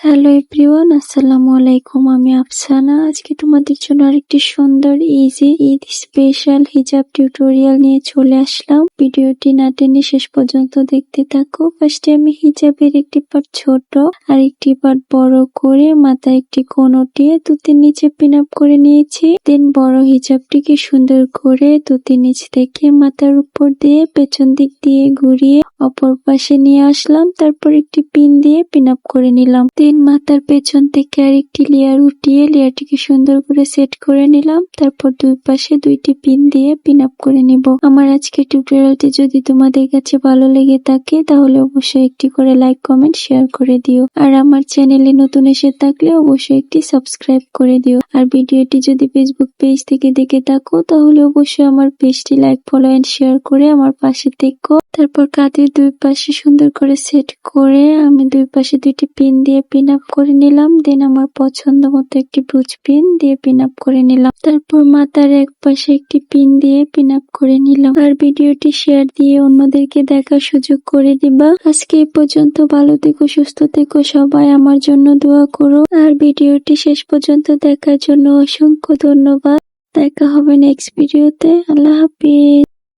Hello everyone, আসসালামু আলাইকুম। আমি আফসানা। আজকে তোমাদের জন্য আরেকটি সুন্দর ইজি ঈদ স্পেশাল হিজাব টিউটোরিয়াল নিয়ে চলে আসলাম। ভিডিওটি না টেনে শেষ পর্যন্ত দেখতে থাকো। ফার্স্টে আমি হিজাবের একটি পার্ট ছোট আর একটি পার্ট বড় করে মাথায় একটি কোণ উঠিয়ে দুটির নিচে পিন আপ করে নিয়েছি। দেন বড় হিজাবটিকে সুন্দর করে দুটির নিচ থেকে মাথার উপর দিয়ে পেছন দিক দিয়ে ঘুরিয়ে অপর পাশে নিয়ে আসলাম। তারপর একটি পিন দিয়ে পিন আপ করে নিলাম। মাথার পেছন থেকে আরেকটি লেয়ার উঠিয়ে লেয়ারটিকে সুন্দর করে সেট করে নিলাম। তারপর দুই পাশে দুইটি পিন দিয়ে পিন আপ করে নিব। আমার আজকের টিউটোরিয়ালটি যদি তোমাদের কাছে ভালো লেগে থাকে তাহলে অবশ্যই একটি করে লাইক, কমেন্ট, শেয়ার করে দিও। আর আমার চ্যানেলে নতুন এসে থাকলে অবশ্যই একটি সাবস্ক্রাইব করে দিও। আর ভিডিওটি যদি ফেসবুক পেজ থেকে দেখে থাকো তাহলে অবশ্যই আমার পেজটি লাইক, ফলো এন্ড শেয়ার করে আমার পাশে থেকো। তারপর কাঁধের দুই পাশে সুন্দর করে সেট করে আমি দুই পাশে দুইটি পিন দিয়ে পিন আপ করে নিলাম। দেন আমার পছন্দ মতো একটি ব্রুচ পিন দিয়ে পিন আপ করে নিলাম। তারপর মাথার এক পাশে একটি পিন দিয়ে পিন আপ করে নিলাম। আর ভিডিওটি শেয়ার দিয়ে অন্যদেরকে দেখার সুযোগ করে দিবা। আজকে এই পর্যন্ত। ভালো থেকো, সুস্থ থেকো, সবাই আমার জন্য দোয়া করো। আর ভিডিওটি শেষ পর্যন্ত দেখার জন্য অসংখ্য ধন্যবাদ। দেখা হবে নেক্সট ভিডিওতে। আল্লাহ হাফিজ।